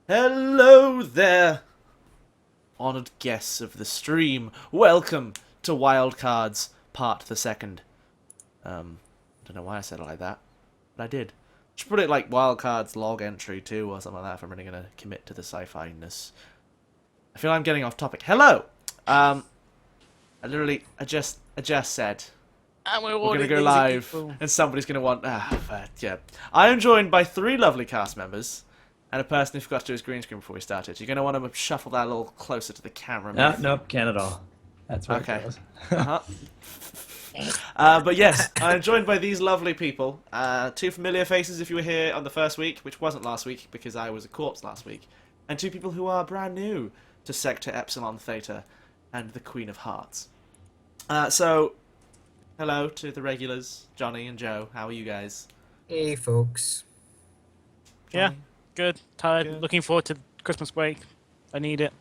Hello there, honoured guests of the stream. Welcome to Wildcards Part the Second. I don't know why I said it like that, but I did. Should put it like Wildcards Log Entry 2 or something like that if I'm really going to commit to the sci-fi-ness. I feel I'm getting off topic. Hello! I just said And we're we're going to go live and somebody's going to want... yeah. I am joined by 3 lovely cast members. And a person who forgot to do his green screen before we started. You're going to want to shuffle that a little closer to the camera. Nope, can't at all. That's where Okay. it goes. But yes, I'm joined by these lovely people. 2 familiar faces if you were here on the first week, which wasn't last week because I was a corpse last week. And 2 people who are brand new to Sector Epsilon Theta and the Queen of Hearts. So, hello to the regulars, Johnny and Joe. How are you guys? Hey, folks. Yeah, Johnny? good. Tired. Good. Looking forward to Christmas break. I need it.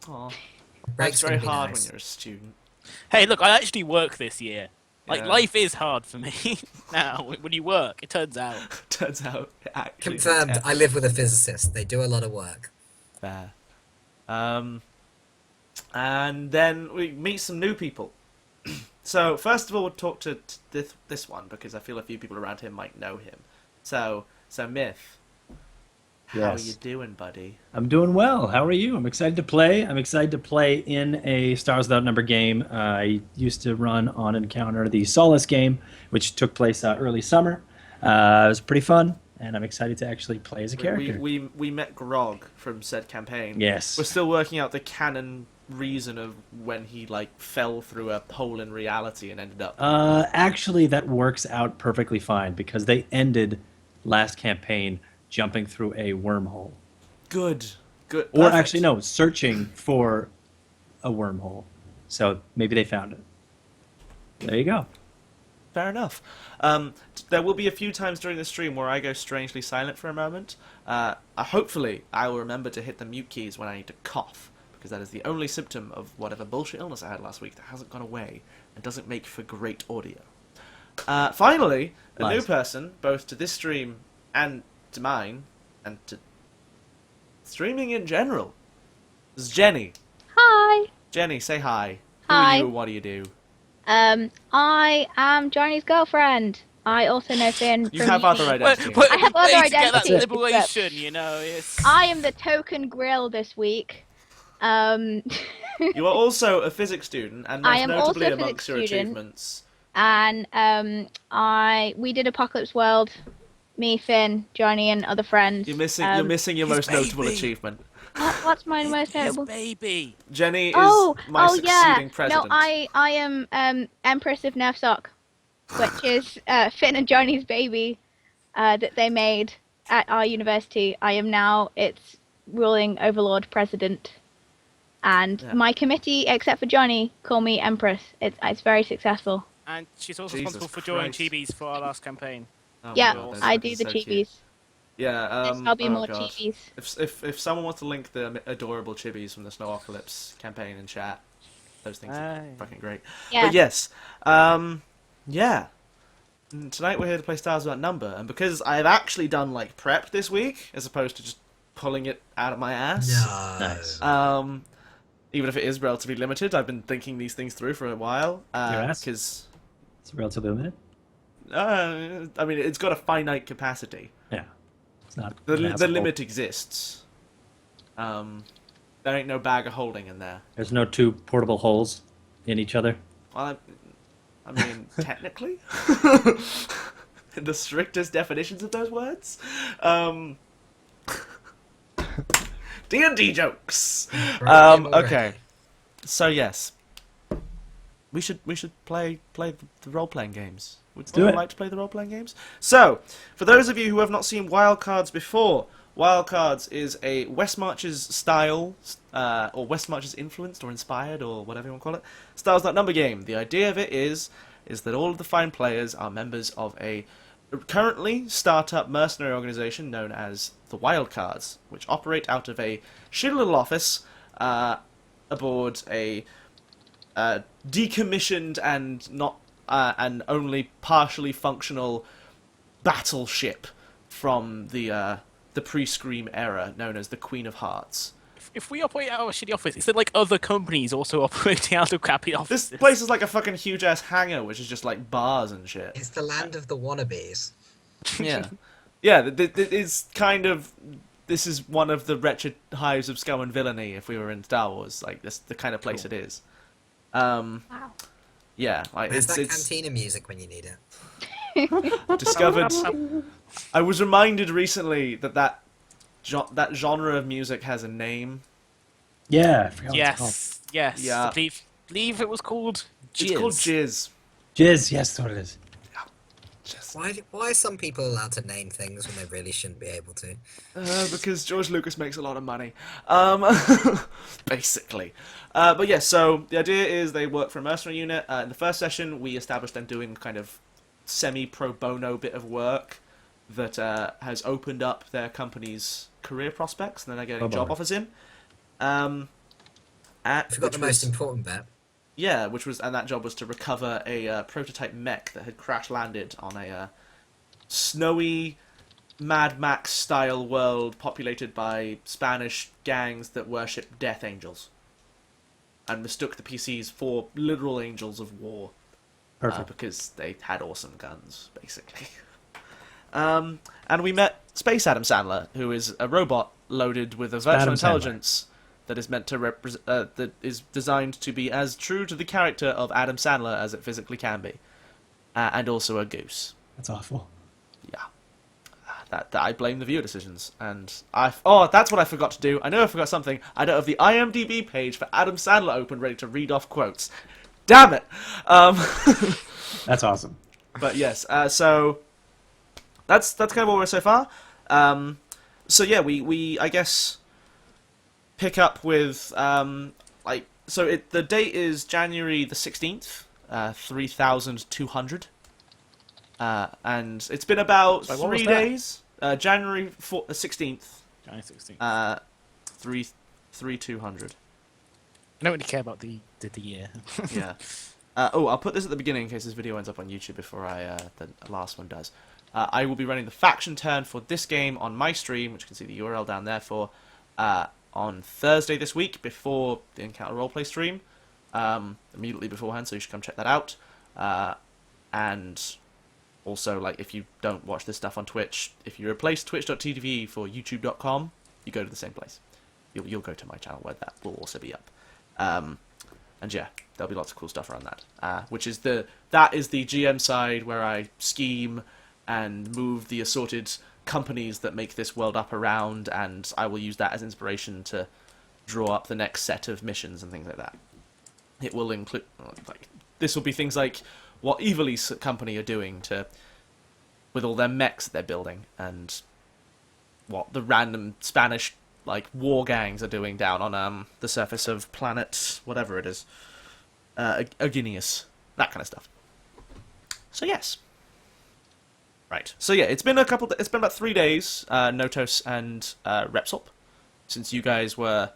Aw. It's Break's very gonna be hard nice. when you're a student. Hey, look, I actually work this year. Like, Yeah. life is hard for me now. When you work, it turns out. Turns out it actually is Confirmed, intense. I live with a physicist. They do a lot of work. Fair. And then we meet some new people. So, first of all, we'll talk to this one, because I feel a few people around him might know him. So Myth, how are Yes. you doing, buddy? I'm doing well. How are you? I'm excited to play. I'm excited to play in a Stars Without Number game. I used to run on Encounter the Solace game, which took place early summer. It was pretty fun, and I'm excited to actually play as a character. We met Grog from said campaign. Yes. We're still working out the canon reason of when he, fell through a hole in reality and ended up... Actually, that works out perfectly fine, because they ended last campaign jumping through a wormhole. Good. Or Perfect. actually, no, searching for a wormhole. So maybe they found it. There you go. Fair enough. There will be a few times during the stream where I go strangely silent for a moment. Hopefully, I will remember to hit the mute keys when I need to cough, because that is the only symptom of whatever bullshit illness I had last week that hasn't gone away and doesn't make for great audio. Finally, a new Lies. person, both to this stream and to mine, and to streaming in general, is Jenny. Hi. Jenny, say hi. Hi. Who are you and what do you do? I am Johnny's girlfriend. I also know Finn You from have uni. other identity. I have other need to get that identities, liberation, you know. It's... I am the token grill this week. You are also a physics student, and I most am notably also a amongst physics your student. achievements. And we did Apocalypse World. Me, Finn, Johnny, and other friends. You're missing your his most notable baby. achievement. What's my most His notable? baby. Jenny is Oh, my oh yeah. succeeding president. No, I am Empress of Nerfsock, which is Finn and Johnny's baby that they made at our university. I am now its ruling overlord president, and Yeah. my committee, except for Johnny, call me Empress. It's very successful. And she's also Jesus responsible for drawing Christ. chibis for our last campaign. Oh my Yeah, God, those I are do the so cute. chibis. Yeah, There'll be oh more God. chibis. If someone wants to link the adorable chibis from the Snowocalypse campaign in chat, those things are Aye. fucking great. Yeah. But yes, yeah. Tonight we're here to play Stars Without Number, and because I've actually done prep this week as opposed to just pulling it out of my ass. Nice. Even if it is relatively limited, I've been thinking these things through for a while. Your ass? Because It's relatively limited. I mean, it's got a finite capacity. Yeah. It's not. The massive. limit exists. There ain't no bag of holding in there. There's no 2 portable holes in each other. Well, I mean, technically, in the strictest definitions of those words, D&D jokes. Okay, so yes, we should play the role playing games. Would do anyone it. like to play the role playing games? So, for those of you who have not seen Wildcards before, Wildcards is a West Marches style, or West Marches influenced or inspired, or whatever you want to call it, Stars That Number game. The idea of it is that all of the fine players are members of a currently start-up mercenary organization known as the Wildcards, which operate out of a shitty little office aboard a decommissioned and not and only partially functional battleship from the the pre-Scream era, known as the Queen of Hearts. If we operate out of a shitty office, is there like other companies also operating out of crappy offices? This place is like a fucking huge ass hangar, which is just like bars and shit. It's the land of the wannabes. Yeah, yeah. It's kind of. This is one of the wretched hives of scum and villainy. If we were in Star Wars, like this, the kind of place it is. Wow. Yeah, like Where's that it's cantina music when you need it? discovered. I was reminded recently that genre of music has a name. Yeah, I forgot what it's called. Yes. Yeah. I believe it was called Jizz. It's called Jizz. Jizz, yes, that's what it is. Why are some people allowed to name things when they really shouldn't be able to? Because George Lucas makes a lot of money. Basically. But yeah, so the idea is they work for a mercenary unit. In the first session, we established them doing kind of semi-pro bono bit of work that has opened up their company's career prospects, and then they're getting job offers in. I forgot the most important bit. Yeah, and that job was to recover a prototype mech that had crash landed on a snowy Mad Max style world populated by Spanish gangs that worship death angels, and mistook the PCs for literal angels of war. Perfect. Because they had awesome guns, basically. And we met Space Adam Sandler, who is a robot loaded with a virtual Adam intelligence that is meant to that is designed to be as true to the character of Adam Sandler as it physically can be, and also a goose. That's awful. Yeah, that I blame the viewer decisions, and that's what I forgot to do. I know I forgot something. I don't have the IMDb page for Adam Sandler open, ready to read off quotes. Damn it! That's awesome. But yes, so that's kind of what we're so far. So yeah, we I guess pick up with the date is January the 16th, 3200, and it's been about Sorry, what was 3 that? days. January 16th, January 16. 3200. I don't really care about the year. Yeah. I'll put this at the beginning in case this video ends up on YouTube before the last one does. I will be running the faction turn for this game on my stream, which you can see the URL down there for, on Thursday this week before the Encounter Roleplay stream, immediately beforehand, so you should come check that out. And also, like, if you don't watch this stuff on Twitch, if you replace twitch.tv for youtube.com, you go to the same place. You'll go to my channel where that will also be up. And yeah, there'll be lots of cool stuff around that. That is the GM side where I scheme and move the assorted companies that make this world up around, and I will use that as inspiration to draw up the next set of missions and things like that. It will include, this will be things like what Evilly's company are doing with all their mechs that they're building, and what the random Spanish war gangs are doing down on the surface of planet whatever it is, Aginius, that kind of stuff. So yes. Right. So yeah, it's been about 3 days, Notos and Repsop, since you guys were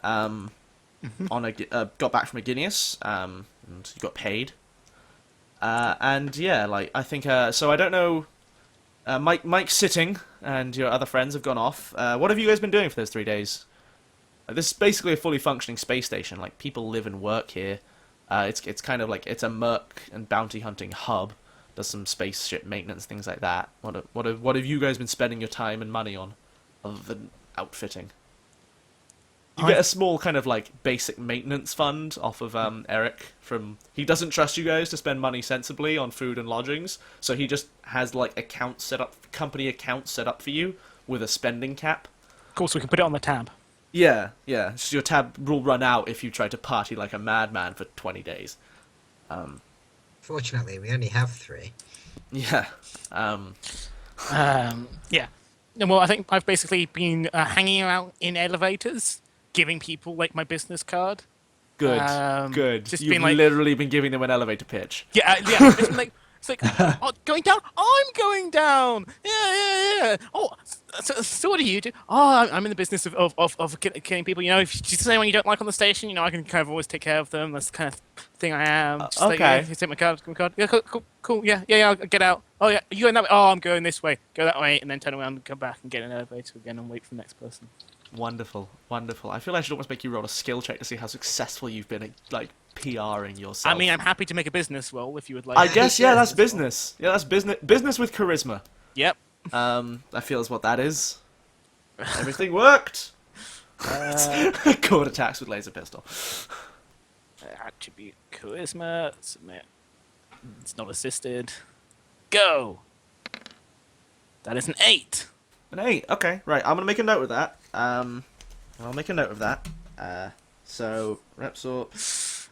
got back from Aginius, and you got paid. And yeah, I think so. I don't know. Mike's sitting, and your other friends have gone off. What have you guys been doing for those 3 days? This is basically a fully functioning space station. Like, people live and work here. It's kind of like it's a merc and bounty hunting hub. Does some spaceship maintenance, things like that. What have you guys been spending your time and money on, other than outfitting? You get a small kind of basic maintenance fund off of Eric he doesn't trust you guys to spend money sensibly on food and lodgings, so he just has company accounts set up for you with a spending cap. Of course, we can put it on the tab. Yeah. So your tab will run out if you try to party like a madman for 20 days. Fortunately, we only have 3. Yeah. Yeah. Well, I think I've basically been hanging out in elevators, giving people my business card. Good. Good. You've literally been giving them an elevator pitch. Yeah. It's like oh, going down. I'm going down. Yeah. Oh, so what do you do? Oh, I'm in the business of killing people. If you see anyone you don't like on the station, I can kind of always take care of them. That's the kind of thing I am. Just okay. you take my card. Yeah, cool. Yeah, I'll get out. Oh yeah, you going that way? Oh, I'm going this way. Go that way, and then turn around and come back and get an elevator again and wait for the next person. Wonderful, wonderful. I feel I should almost make you roll a skill check to see how successful you've been at, like, PRing yourself. I mean, I'm happy to make a business roll if you would like. I guess, yeah, that's Yes. business. Yeah, that's business with charisma. Yep. I feel is what that is. Everything worked. Cord attacks with laser pistol. Attribute charisma. Submit. It's not assisted. Go. That is an 8. An 8. Okay, right. I'm gonna make a note of that. I'll make a note of that. So Repsor.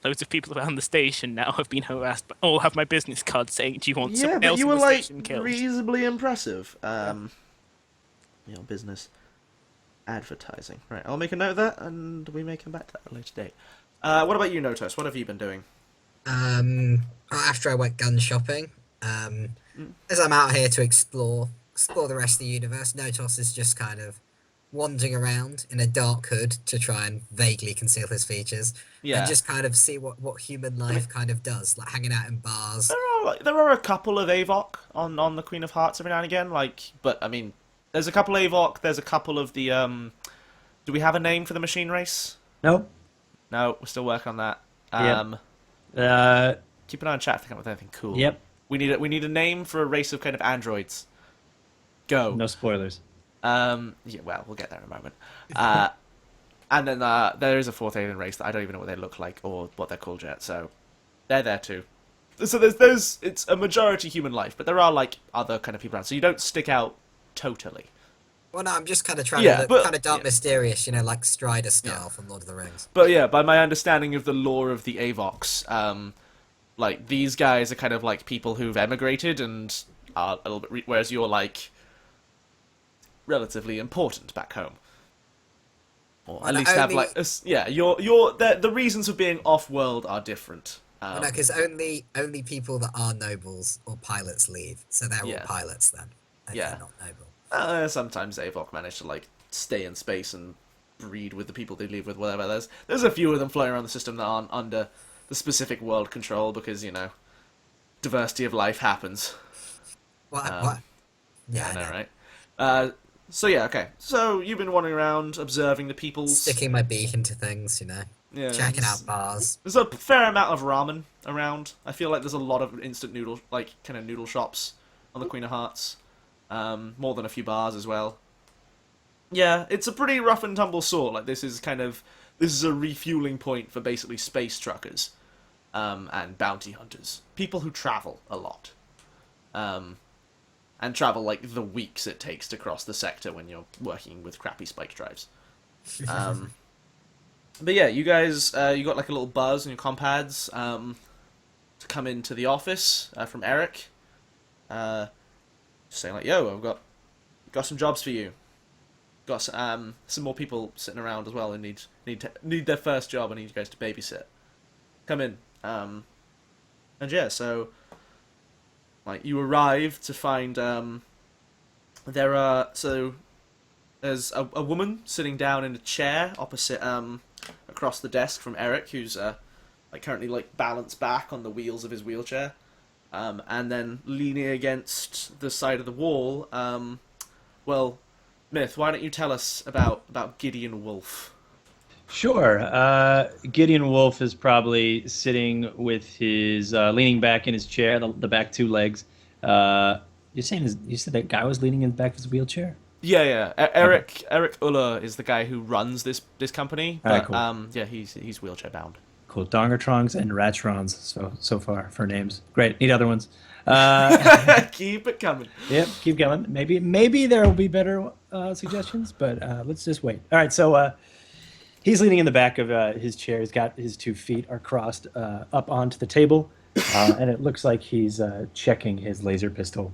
Loads of people around the station now have been harassed, but all have my business card saying, "Do you want Yeah, someone but else you in were the like station killed?" reasonably impressive. Your business advertising. Right, I'll make a note of that, and we may come back to that at a later date. What about you, Notos? What have you been doing? After I went gun shopping, as I'm out here to explore the rest of the universe, Notos is just kind of wandering around in a dark hood to try and vaguely conceal his features. Yeah. And just kind of see what human life kind of does, like hanging out in bars. There are a couple of Avok on the Queen of Hearts every now and again, but I mean, there's a couple Avok, there's a couple of the do we have a name for the machine race? Nope. No, we're still working on that. Keep an eye on chat if they come up with anything cool. Yep. We need a name for a race of kind of androids. Go. No spoilers. Yeah, well, we'll get there in a moment. And then there is a fourth alien race that I don't even know what they look like or what they're called yet, so they're there too. So there's it's a majority human life, but there are like other kind of people around, so you don't stick out totally. Well, no, I'm just kind of trying Yeah, to look but- kind of dark, yeah. mysterious, like Strider style from Lord of the Rings. But yeah, by my understanding of the lore of the Avox, like these guys are kind of like people who've emigrated and are a little bit, whereas you're like relatively important back home. Or at Well, least have only- like the reasons for being off-world are different. No, because only people that are nobles or pilots leave, so they're Yeah. all pilots then. And Yeah. they're not noble. Sometimes Avok manage to like stay in space and breed with the people they live with, whatever. There's a few of them floating around the system that aren't under the specific world control because diversity of life happens. What? I Yeah, know, I know. right? So yeah, okay. So you've been wandering around, observing the people's. Sticking my beak into things, Yeah, checking out bars. There's a fair amount of ramen around. I feel like there's a lot of instant noodle, like kind of noodle shops on the Queen of Hearts. More than a few bars as well. Yeah, it's a pretty rough and tumble sort. Like this is a refueling point for basically space truckers, and bounty hunters, people who travel a lot, and travel like the weeks it takes to cross the sector when you're working with crappy spike drives. But yeah, you guys, you got like a little buzz in your compads to come into the office from Eric, just saying like, "Yo, I've got some jobs for you. Got some more people sitting around as well who need their first job. I need you guys to babysit. Come in." And yeah, so like you arrive to find there's a woman sitting down in a chair opposite across the desk from Eric, who's like currently like balanced back on the wheels of his wheelchair, and then leaning against the side of the wall. Well, Myth, why don't you tell us about Gideon Wolf? Sure. Gideon Wolf is probably sitting with his leaning back in his chair, the back two legs. You said that guy was leaning in the back of his wheelchair? Yeah. Eric Uller is the guy who runs this company. But, Alright, cool. Yeah, he's wheelchair bound. Cool. Dongertrons and Ratrons so far for names. Great. Need other ones. Keep it coming. Yep. Keep going. Maybe there will be better suggestions, but let's just wait. All right. So he's leaning in the back of his chair. He's got his 2 feet are crossed up onto the table, and it looks like he's checking his laser pistol.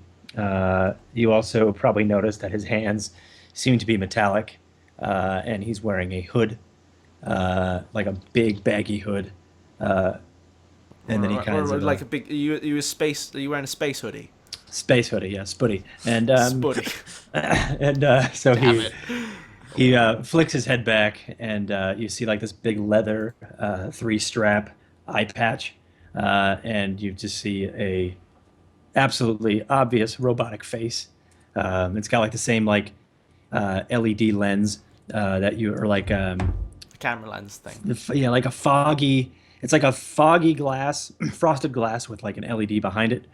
You also probably noticed that his hands seem to be metallic, and he's wearing a hood, like a big baggy hood. And then he kind of like a big. Are you wearing a space hoodie? space hoodie, yeah, Spuddy, and Spuddy. and so he flicks his head back, and you see like this big leather 3-strap eye patch, and you just see absolutely obvious robotic face. It's got like the same like LED lens that you or like The camera lens thing. yeah, like a foggy. It's like a foggy glass, frosted glass with like an LED behind it,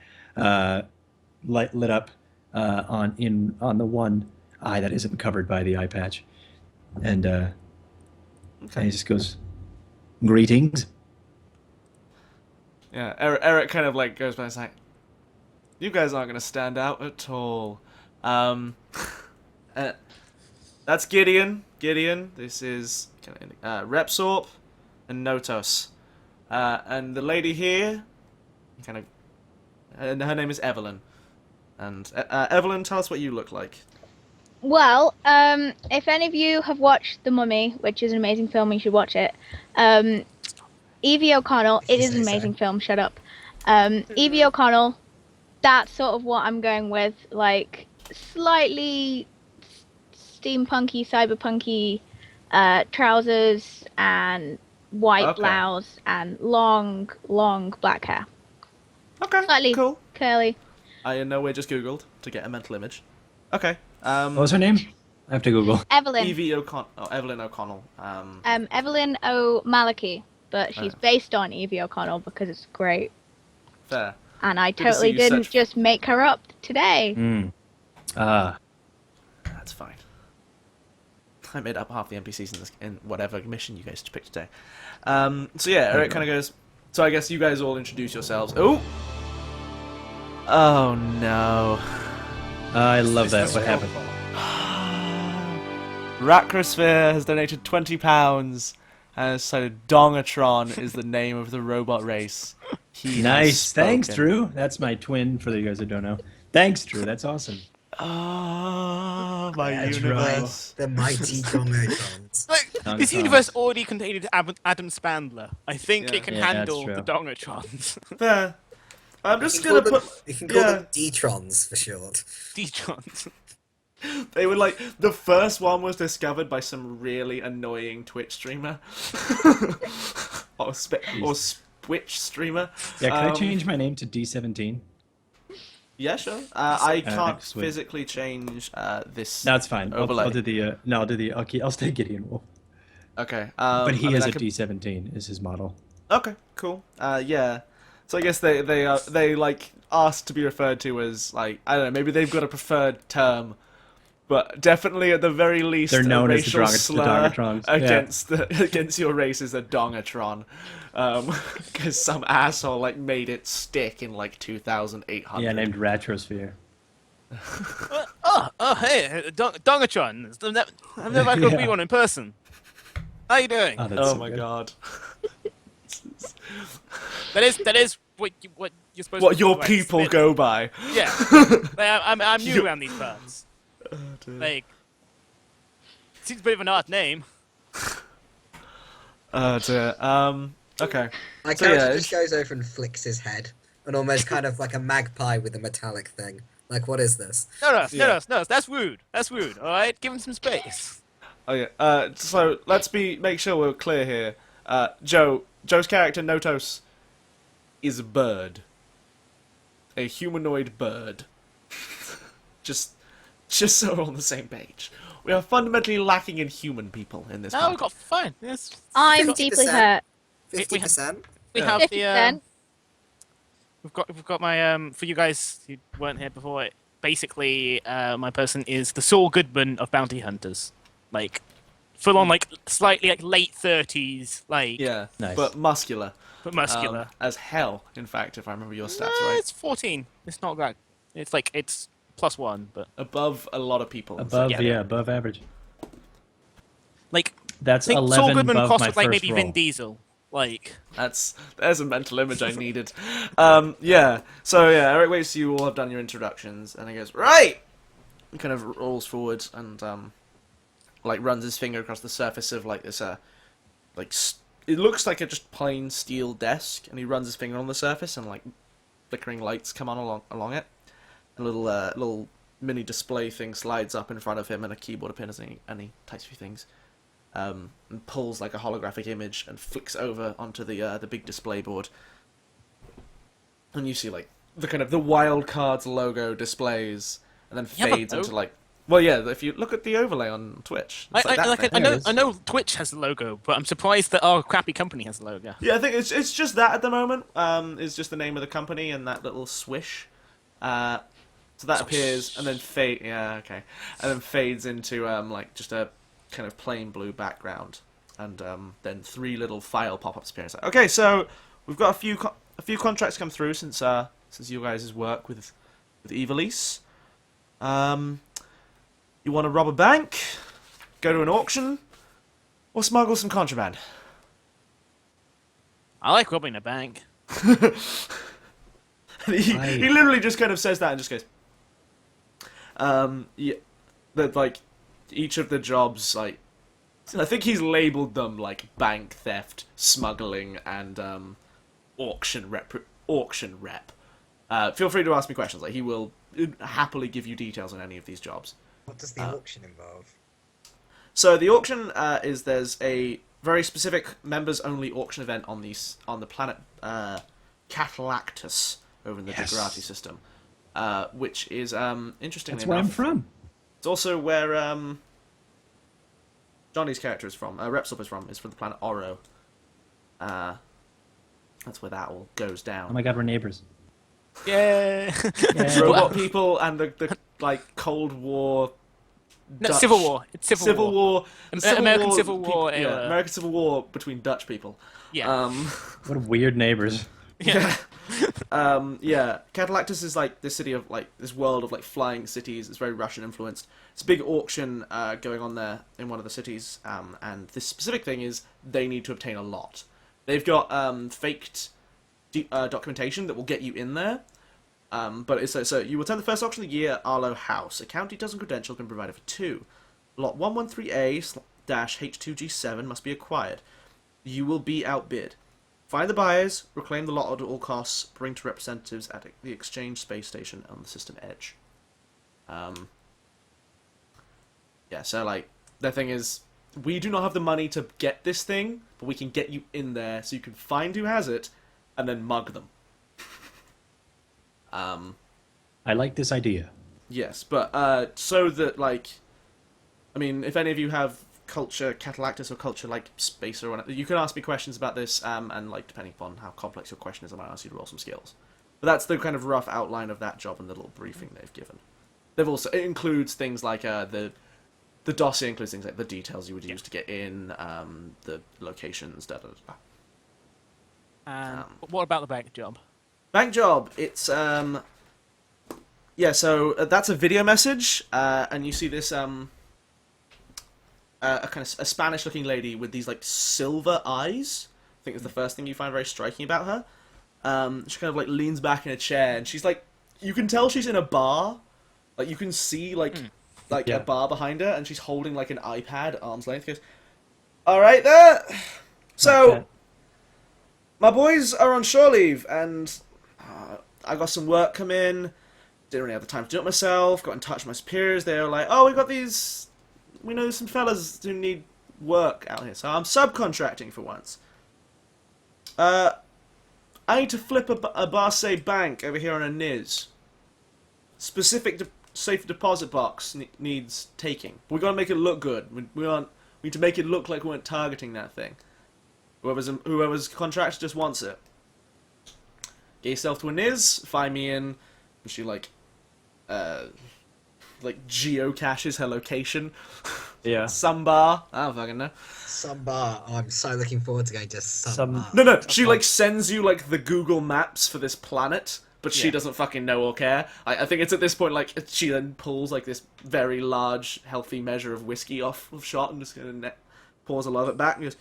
lit up on the one eye that isn't covered by the eye patch, and he just goes, "Greetings." Yeah, Eric kind of like goes by and is like, you guys aren't going to stand out at all. That's Gideon. This is Repsorp and Notos. And the lady here, and her name is Evelyn. And Evelyn, tell us what you look like. Well, if any of you have watched The Mummy, which is an amazing film, you should watch it. Evie O'Connell, it is an amazing film, shut up. Evie O'Connell, that's sort of what I'm going with, like, slightly steampunky, cyberpunky trousers and white blouse and long black hair. Okay, Slightly cool. curly. I in no way just Googled to get a mental image. Okay. What was her name? I have to Google. Evelyn. Evelyn O'Connell. Evelyn O'Malley, but she's based on Evie O'Connell because it's great. Fair. And I Good to see totally you didn't search- just make her up today. That's fine. I made up half the NPCs in whatever mission you guys picked today. So yeah, Eric kind of goes. So I guess you guys all introduce yourselves. Oh no. I love that. What happened? Racrosphere has donated £20 and has decided Dongertron is the name of the robot race. He has Nice. Thanks, spoken. Drew. That's my twin. For you guys that don't know. Thanks, Drew. That's awesome. Ah, my That's universe. The mighty Dongertrons. Like, this Dongertron. universe already contained Adam Spandler. I think Yeah. it can Yeah, that's handle true. the Dongertrons. Fair. I'm just You gonna can call put. them- You can call them D-trons for short. D-trons. They were like the first one was discovered by some really annoying Twitch streamer, or Twitch streamer. Yeah, can I change my name to D17? Yeah, sure. I can't sweet. physically change this. No, it's fine. overlay. I'll do the no, I'll do the I'll stay Gideon Wolf. Okay. But he I mean, is I a could- D17 is his model. Okay, cool. Yeah. So I guess they like asked to be referred to as like I don't know, maybe they've got a preferred term, but definitely at the very least They're known a as the racial slur Dongertrons. Yeah. against your race is a Dongertron, because some asshole like made it stick in like 2,800. Yeah, named Ratrosphere. Hey, Dongertron. I've never actually Yeah. be one in person. How you doing? Oh, that's Oh so my good. god. That is what you're supposed What to your do, like, people spit. go by. Yeah. Like, I'm new You- around these parts. Dear. Like, seems a bit of an odd name. Oh dear. Okay. My So, character yeah, just goes over and flicks his head, and almost kind of like a magpie with a metallic thing. Like, what is this? No, Yeah. that's rude. That's rude. All right, give him some space. Oh yeah. So let's make sure we're clear here. Joe's character Notos is a bird, a humanoid bird. just so we're on the same page. We are fundamentally lacking in human people in this. No, party. we've got fine. Yes. I'm 50%. deeply hurt. 50%? We Yeah. have 50%. we've got my for you guys who weren't here before. Basically, my person is the Saul Goodman of bounty hunters, like full on, like slightly like late 30s, like Yeah, Nice. but muscular. but muscular. As hell. In fact, if I remember your stats right, It's 14. It's not that. It's like it's +1, but above a lot of people. Above, Yeah. yeah, above average. like That's I think 11 Saul Goodman above cost my with, like first maybe roll. Vin Diesel. Like There's a mental image I needed. Yeah. So yeah, Eric waits till you all have done your introductions, and he goes, right! He kind of rolls forward and like runs his finger across the surface of like this it looks like a just plain steel desk, and he runs his finger on the surface, and like flickering lights come on along it. A little mini display thing slides up in front of him, and a keyboard appears, and he types a few things. And pulls like a holographic image and flicks over onto the big display board. And you see like the kind of the wild cards logo displays, and then Yeah, but fades no. into like. Well, yeah. If you look at the overlay on Twitch, it's like that thing. I There it is. know Twitch has the logo, but I'm surprised that our crappy company has the logo. Yeah, I think it's just that at the moment. Is just the name of the company and that little swish. So that appears and then fade. Yeah, okay, and then fades into like just a kind of plain blue background, and then 3 little file pop-ups appear. It's like, okay, so we've got a few contracts come through since you guys' work with Evilise. You want to rob a bank, go to an auction, or smuggle some contraband? I like robbing a bank. And he literally just kind of says that and just goes, yeah, that like each of the jobs, like I think he's labeled them like bank theft, smuggling, and auction rep. Feel free to ask me questions. Like he will happily give you details on any of these jobs. What does the auction involve? So the auction is there's a very specific members-only auction event on the planet Catalactus over in the Dongertron system, which is interestingly That's where I'm enough, from. it's also where Johnny's character is from. Repsop is from. Is from the planet Oro. That's where that all goes down. Oh my god, we're neighbors. Yeah. Robot people and the like Cold War. No, Dutch, Civil War. It's Civil War. American Civil War people, era. yeah, American Civil War between Dutch people. Yeah. What weird neighbors. Yeah. Yeah. Catalactus is like this city of like this world of like flying cities. It's very Russian influenced. It's a big auction going on there in one of the cities, and this specific thing is they need to obtain a lot. They've got faked documentation that will get you in there. But it's so you will attend the first auction of the year, Arlo House. Account details and credentials have been provided for 2. Lot 113A-H2G7 must be acquired. You will be outbid. Find the buyers, reclaim the lot at all costs, bring to representatives at the exchange space station on the system edge. Yeah, so like the thing is, we do not have the money to get this thing, but we can get you in there so you can find who has it and then mug them. I like this idea. Yes, but so that like, I mean, if any of you have culture Catalactus or culture like space or whatever, you can ask me questions about this, and like depending upon how complex your question is, I might ask you to roll some skills. But that's the kind of rough outline of that job and the little briefing they've given. They've also it includes things like the dossier includes things like the details you would use to get in, the locations, da da da. And what about the bank job? Bank job. It's yeah. So that's a video message, and you see this a kind of a Spanish-looking lady with these like silver eyes. I think is the first thing you find very striking about her. She kind of like leans back in a chair, and she's like, you can tell she's in a bar. Like you can see like a bar behind her, and she's holding like an iPad at arm's length. Goes, all right there. So my boys are on shore leave, and I got some work come in. Didn't really have the time to do it myself. Got in touch with my superiors. They were like, "Oh, we got these. We know some fellas who need work out here, so I'm subcontracting for once. I need to flip a Barce bank over here on a Niz. Specific safe deposit box needs taking. But we gotta make it look good. We need to make it look like we weren't targeting that thing. Whoever's contractor just wants it. Get yourself to a Niz, find me in, and she like geocaches her location. Yeah. Some bar. I don't fucking know. Some bar. Oh, I'm so looking forward to going to some bar. No, she like sends you like the Google Maps for this planet, but she Yeah. doesn't fucking know or care. I think it's at this point like she then pulls like this very large, healthy measure of whiskey off of shot and just gonna pours a lot of it back and goes,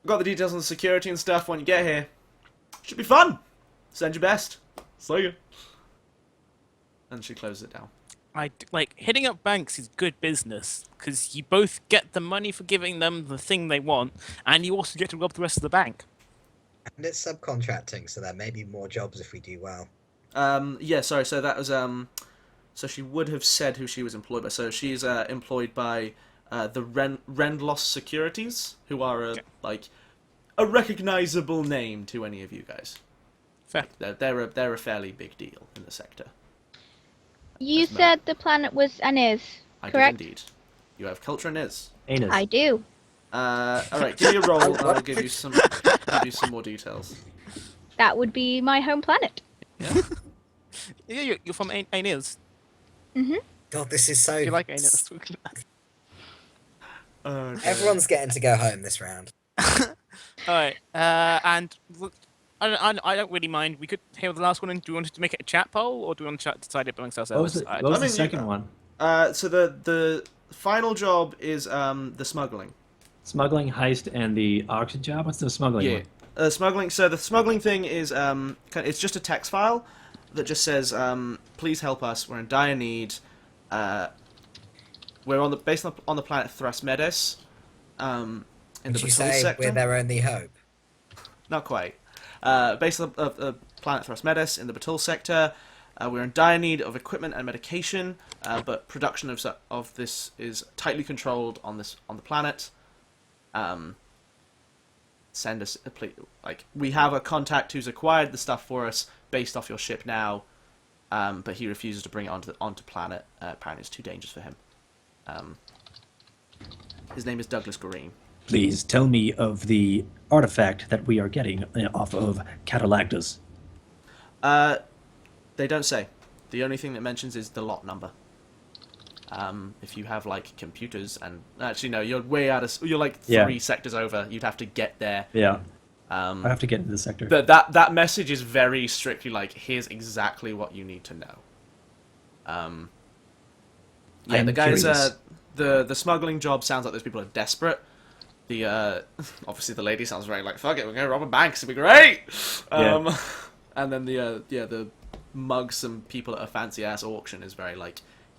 got the details on the security and stuff when you get here. Should be fun. Send your best. See you. And she closes it down. Like hitting up banks is good business because you both get the money for giving them the thing they want, and you also get to rob the rest of the bank. And it's subcontracting, so there may be more jobs if we do well. Yeah, sorry, so that was, so she would have said who she was employed by. So she's, employed by, the Rendlos Securities, who are, like, a recognizable name to any of you guys. Fair. They're a fairly big deal in the sector. You That's said the planet was and is, I correct? did indeed. You have culture and is. Anus. I do. All right, give me a roll, and I'll give you some more details. That would be my home planet. Yeah, you're from Aeneas. God, this is so. You like Aeneas? Everyone's getting to go home this round. Alright, and look, I don't really mind. We could hear the last one, and do we want to make it a chat poll, or do we want to decide it amongst What was, ourselves? it, what was I mean, the second one? So the final job is the smuggling. Smuggling, heist, and the auction job? What's the smuggling one? Smuggling. So the smuggling thing is it's just a text file that just says, "Please help us. We're in dire need. We're based on the planet Thrasmedis, in the Would you Batul say sector. we're their only hope? Not quite. Based on the planet Thrasmedis in the Batul sector, we're in dire need of equipment and medication, but production of this is tightly controlled on the planet. Send us we have a contact who's acquired the stuff for us based off your ship now, but he refuses to bring it onto planet. Apparently, it's too dangerous for him. His name is Douglas Green. Please tell me of the artifact that we are getting off of Catalactus. They don't say. The only thing that mentions is the lot number. If you have computers and actually no, you're way out of. You're like 3 sectors over. You'd have to get there. Yeah. I have to get into the sector. But that message is very strictly here's exactly what you need to know. Yeah, I'm the guys. curious. The smuggling job sounds like those people are desperate. The obviously the lady sounds very fuck it, we're gonna rob a bank, it'll be great. Yeah. And then the mug some people at a fancy ass auction is very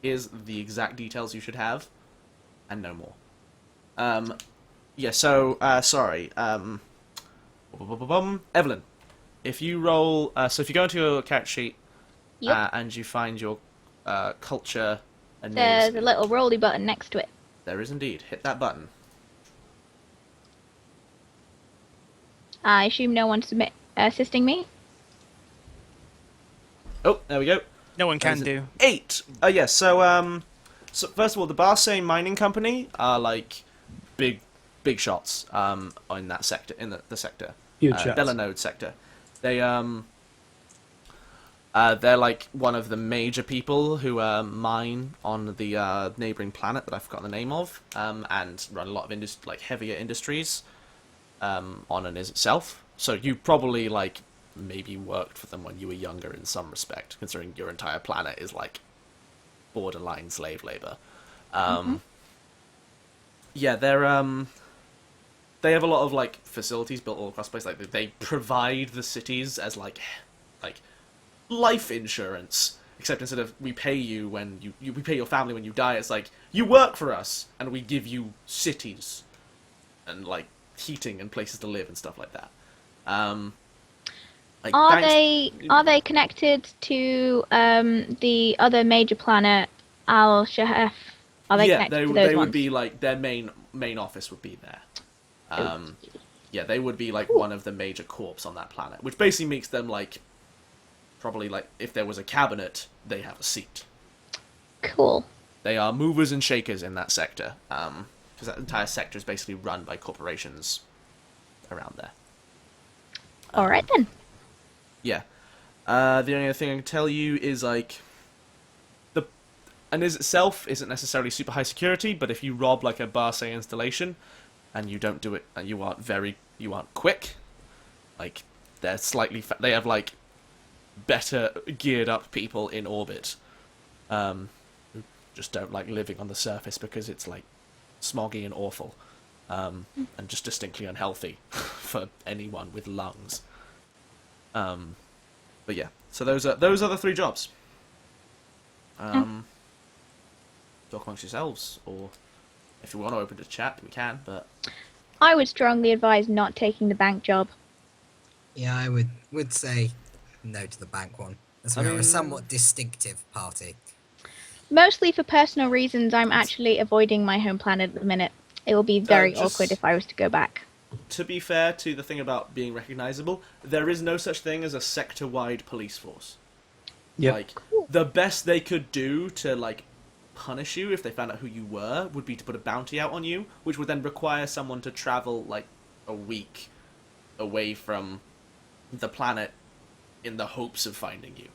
here's the exact details you should have, and no more. Yeah. So sorry. Evelyn, if you roll, so if you go into your character sheet, Yep. and you find your culture and There's names, a little rolly button next to it. there is indeed. Hit that button. I assume no one's assisting me. Oh, there we go. No one can Is it do. 8. Yes. So so first of all, the Barsane Mining Company are big shots in that sector, in the sector. Huge shots. Delanode sector. They they're one of the major people who mine on the neighboring planet that I've forgotten the name of, and run a lot of heavier industries on and is itself. So you probably maybe worked for them when you were younger in some respect, considering your entire planet is borderline slave labor. Yeah, they have a lot of facilities built all across the place. They provide the cities as life insurance, except instead of we pay you when we pay your family when you die, it's you work for us and we give you cities and heating and places to live and stuff like that. Are they connected to the other major planet, Al Shahef? Are they connected to those they ones? would be their main office would be there. Yeah, they would be one of the major corps on that planet, which basically makes them probably if there was a cabinet, they have a seat. Cool. They are movers and shakers in that sector, because that entire sector is basically run by corporations around there. All right then. Yeah. The only other thing I can tell you is the Aniz itself isn't necessarily super high security, but if you rob a Barsay installation and you don't do it and you aren't quick, they're slightly they have better geared up people in orbit, who just don't like living on the surface because it's smoggy and awful, and just distinctly unhealthy for anyone with lungs. But yeah, so those are the 3 jobs. Talk amongst yourselves, or if you want to open to chat, we can. But I would strongly advise not taking the bank job. Yeah, I would say no to the bank one, as we're a somewhat distinctive party. Mostly for personal reasons, I'm actually avoiding my home planet at the minute. It will be very just- awkward if I was to go back. to be fair to the thing about being recognizable, there is no such thing as a sector-wide police force. Yep. Like, the best they could do to, like, punish you if they found out who you were would be to put a bounty out on you, which would then require someone to travel, like, a week away from the planet in the hopes of finding you.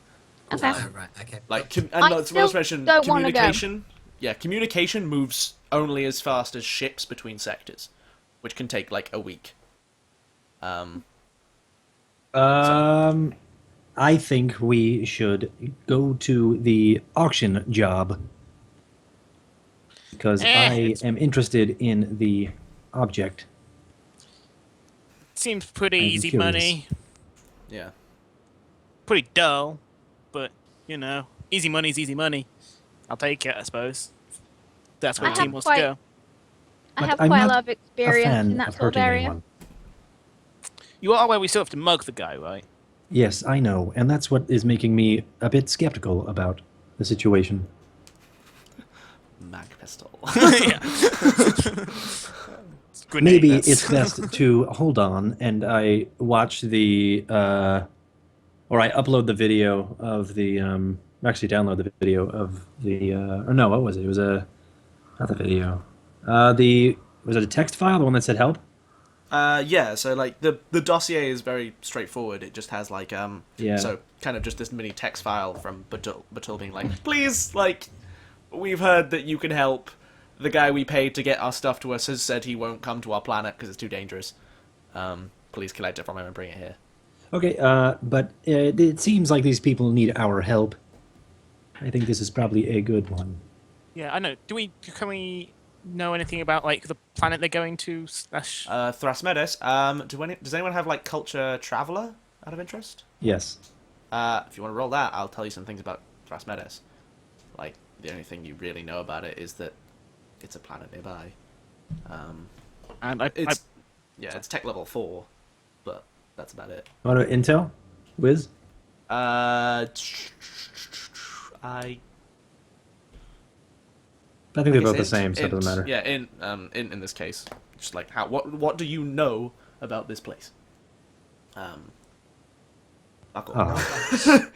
Okay. Oh, right, okay. Like, I and not still to mention, don't wanna go. communication. Yeah, communication moves only as fast as ships between sectors, which can take, like, a week. I think we should go to the auction job because I am interested in the object. Seems pretty I'm easy curious. money. Yeah. Pretty dull, but easy money's easy money. I'll take it, I suppose. That's where I the team have wants quite- to go. I But have I'm quite a not lot of A experience fan in that of sort of hurting area. anyone. You are aware we still have to mug the guy, right? Yes, I know, and that's what is making me a bit skeptical about the situation. Mag pistol. Yeah. Grenade, Maybe that's- it's best to hold on and I watch the or I upload the video of the actually download the video of the or no, what was it? It was not the video. Was it a text file, the one that said help? Yeah, so, like, the dossier is very straightforward. It just has, like, Yeah. so, kind of just this mini text file from Batul being like, please, like, we've heard that you can help. The guy we paid to get our stuff to us has said he won't come to our planet because it's too dangerous. Please collect it from him and bring it here. Okay, but it seems like these people need our help. I think this is probably a good one. Yeah, I know. Can we know anything about like the planet they're going to? Slash... Thrasmedis, does anyone have, like, Culture Traveler out of interest? Yes. If you want to roll that, I'll tell you some things about Thrasmedis. Like, the only thing you really know about it is that it's a planet nearby. and It's tech level 4, but that's about it. What about Intel? Wiz? I I think they're guess both the same, so it doesn't matter. Yeah, in this case, just like what do you know about this place? Fuck all. Oh.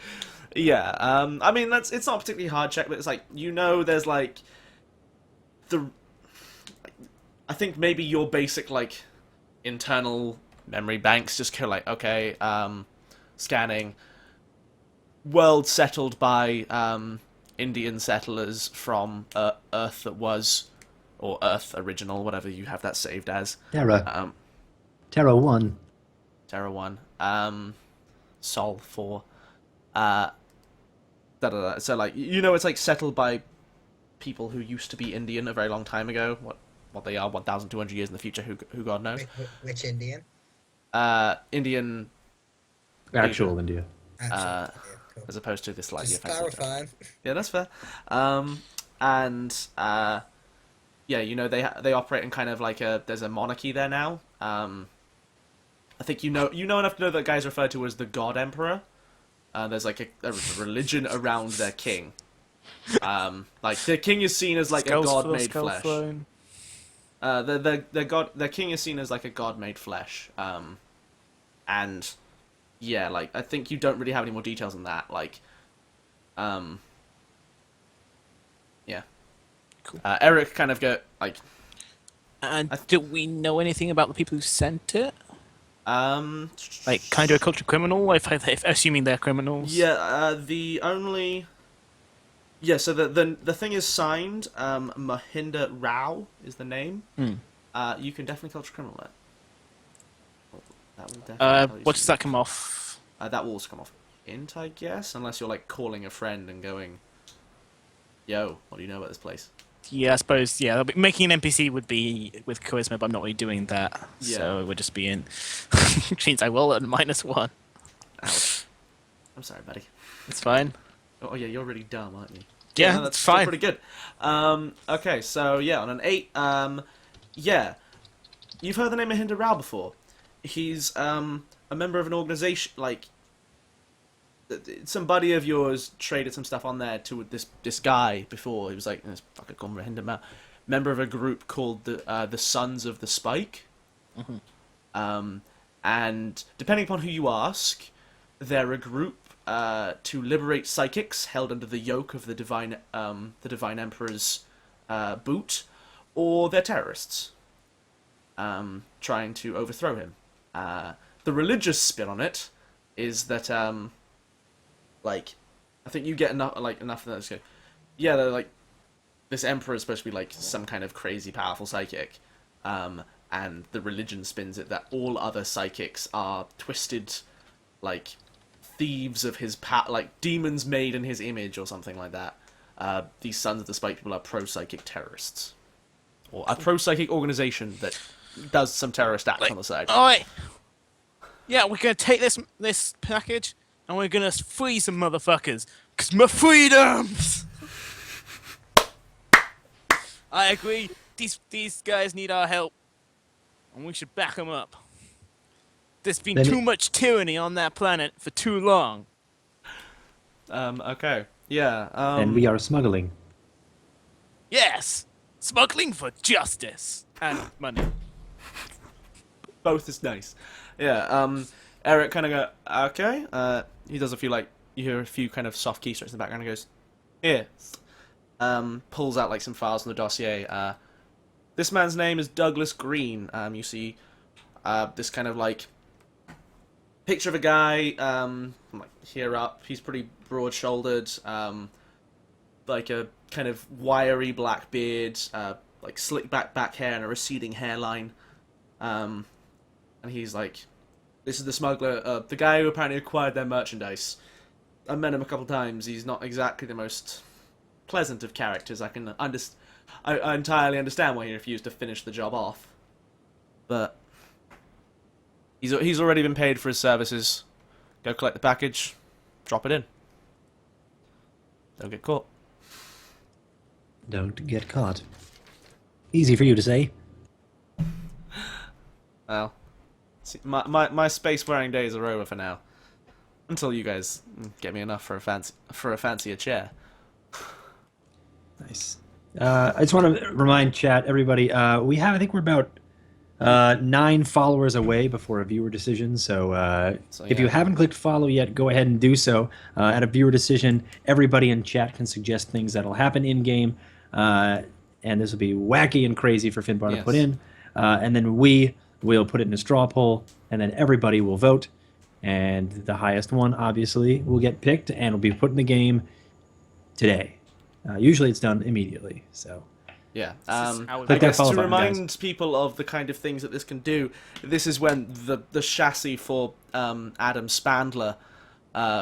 Yeah, I mean it's not a particularly hard check, but it's like there's like I think maybe your basic like internal memory banks just go like okay, scanning. World settled by Indian settlers from Earth that was, or Earth original, whatever you have that saved as. Terra. Terra 1. Terra 1. Sol 4. So like it's like settled by people who used to be Indian a very long time ago. What they are 1,200 years in the future, who God knows. Which Indian? Indian Actual India. Actually, yeah, cool. as opposed to this slightly Just offensive term. clarifying. Yeah, that's fair. Yeah, they operate in kind of like there's a monarchy there now. I think you know enough to know that guy's referred to as the God Emperor. There's like a religion around their king. Like their king is seen as like Skulls a for god the made skull flesh. throne. Their king is seen as like a god made flesh. And yeah, like I think you don't really have any more details on that. Like, yeah. Cool. Eric kind of go like, And do we know anything about the people who sent it? um, Like, kind of a culture criminal, if assuming they're criminals. yeah. So the thing is signed. Mahinda Rao is the name. You can definitely culture criminal it. That will definitely tell you What does something. that come off? That will also come off int, I guess, unless you're like calling a friend and going, "Yo, what do you know about this place?" Yeah, I suppose. Yeah, making an NPC would be with charisma, but I'm not really doing that. Yeah. So it would just be in. Which means I will at -1. Ouch. I'm sorry, buddy. It's fine. Oh yeah, you're really dumb, aren't you? Yeah, no, it's still fine. pretty good. Okay, so yeah, on an 8, yeah, you've heard the name of Mahinda Rao before. He's a member of an organization, like some buddy of yours traded some stuff on there to this guy before. He was like, "This fucking called Mahinda Rao," member of a group called the Sons of the Spike. And depending upon who you ask, they're a group to liberate psychics held under the yoke of the Divine Emperor's boot, or they're terrorists trying to overthrow him. The religious spin on it is that, like, I think you get enough of those. Yeah, they're like, this emperor is supposed to be like some kind of crazy powerful psychic, and the religion spins it that all other psychics are twisted, like, thieves of his like demons made in his image or something like that. These Sons of the Spike people are pro-psychic terrorists, or a pro-psychic organization that does some terrorist acts on the side. Alright. Yeah, we're gonna take this package and we're gonna free some motherfuckers. 'Cause my freedoms! I agree. These guys need our help. And we should back them up. There's been too much tyranny on that planet for too long. Okay. Yeah. And we are smuggling. Yes! Smuggling for justice and money. Both is nice. Yeah, Eric kind of go, okay. He does a few, like, you hear a few kind of soft keystrokes in the background and goes, here. Pulls out, like, some files from the dossier. This man's name is Douglas Green. You see, this kind of, like, picture of a guy, like, here up. He's pretty broad-shouldered, like a kind of wiry black beard, like, slick back hair and a receding hairline. And he's like, this is the smuggler, the guy who apparently acquired their merchandise. I've met him a couple times. He's not exactly the most pleasant of characters. I entirely understand why he refused to finish the job off. But he's already been paid for his services. Go collect the package, drop it in. Don't get caught. Don't get caught. Easy for you to say. Well, see, my space-wearing days are over for now. Until you guys get me enough for a fancier chair. Nice. I just want to remind chat, everybody, I think we're about 9 followers away before a viewer decision, so if you haven't clicked follow yet, go ahead and do so. At a viewer decision, everybody in chat can suggest things that'll happen in-game, and this will be wacky and crazy for Finbar to put in, and then we'll put it in a straw poll, and then everybody will vote, and the highest one, obviously, will get picked, and will be put in the game today. Usually it's done immediately, so... Yeah, I I guess follow to button, remind people of the kind of things that this can do, this is when the chassis for Adam Spandler,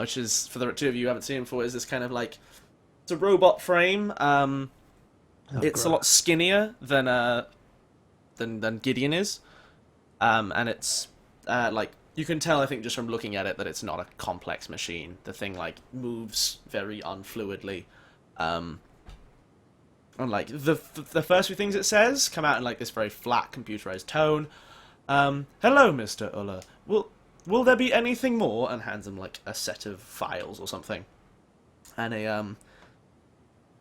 which is, for the two of you who haven't seen him before, is this kind of like, it's a robot frame. It's a lot skinnier than Gideon is, and it's like, you can tell, I think, just from looking at it, that it's not a complex machine. The thing like moves very unfluidly. And like the first few things it says come out in like this very flat computerized tone. Hello, Mr. Uller. Will there be anything more? And hands him like a set of files or something. And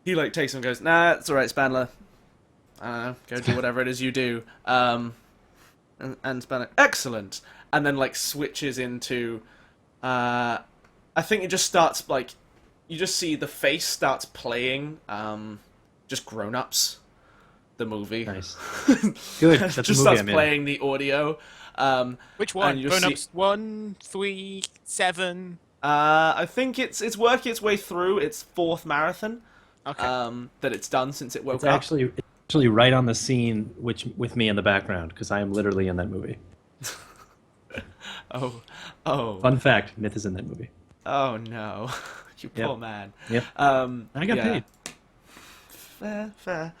he like takes them and goes, nah, it's alright, Spandler. Go do whatever it is you do. And Spandler, excellent. And then like switches into, I think it just starts like, you just see the face starts playing, just Grown Ups, the movie. Nice. Good. That's just a movie starts I'm in. playing the audio. Which one? and you Grown see- Ups 1, 3, 7. I think it's working its way through its 4th marathon. Okay. That it's done since it woke It's up. actually right on the scene with me in the background, because I am literally in that movie. Oh. Fun fact, Myth is in that movie. Oh no, you Yep. poor man. Yep. I got paid. Fair.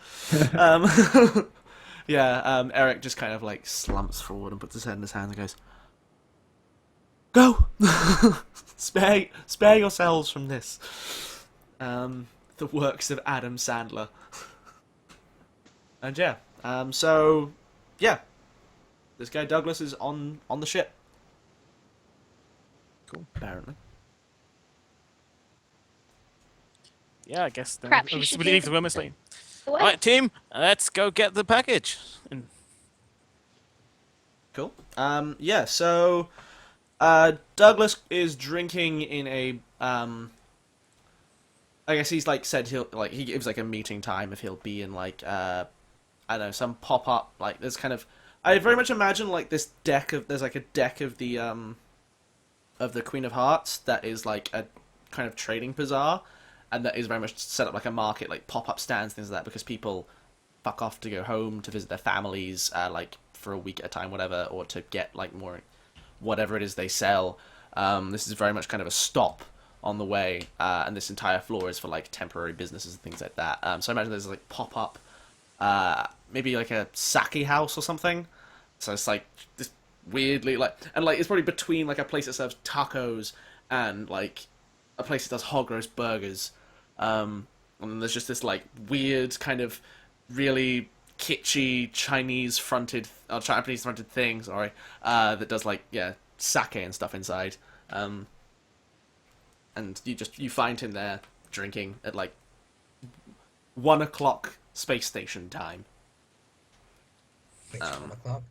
Yeah. Eric just kind of like slumps forward and puts his head in his hands and goes, "Go, spare yourselves from this." The works of Adam Sandler. And yeah. So yeah, this guy Douglas is on the ship. Cool. Apparently. Yeah, I guess then Crap, we she should leave do- the women's lane. What? Alright, team, let's go get the package. And Cool. Yeah. So, Douglas is drinking in a. I guess he's like said he'll like he gives like a meeting time if he'll be in like I don't know, some pop up like there's kind of I very much imagine like this deck of there's like a deck of the Queen of Hearts that is like a kind of trading bazaar, and that is very much set up like a market, like pop up stands, things like that, because people fuck off to go home to visit their families, like for a week at a time, whatever, or to get like more whatever it is they sell. This is very much kind of a stop on the way, and this entire floor is for like temporary businesses and things like that. So I imagine there's like pop up, maybe like a sake house or something. So it's like this weirdly like, and like it's probably between like a place that serves tacos and like a place that does hog roast burgers. And then there's just this like weird kind of really kitschy Japanese fronted thing, sorry, that does like sake and stuff inside. And you find him there drinking at like 1 o'clock space station time. Which 1 o'clock?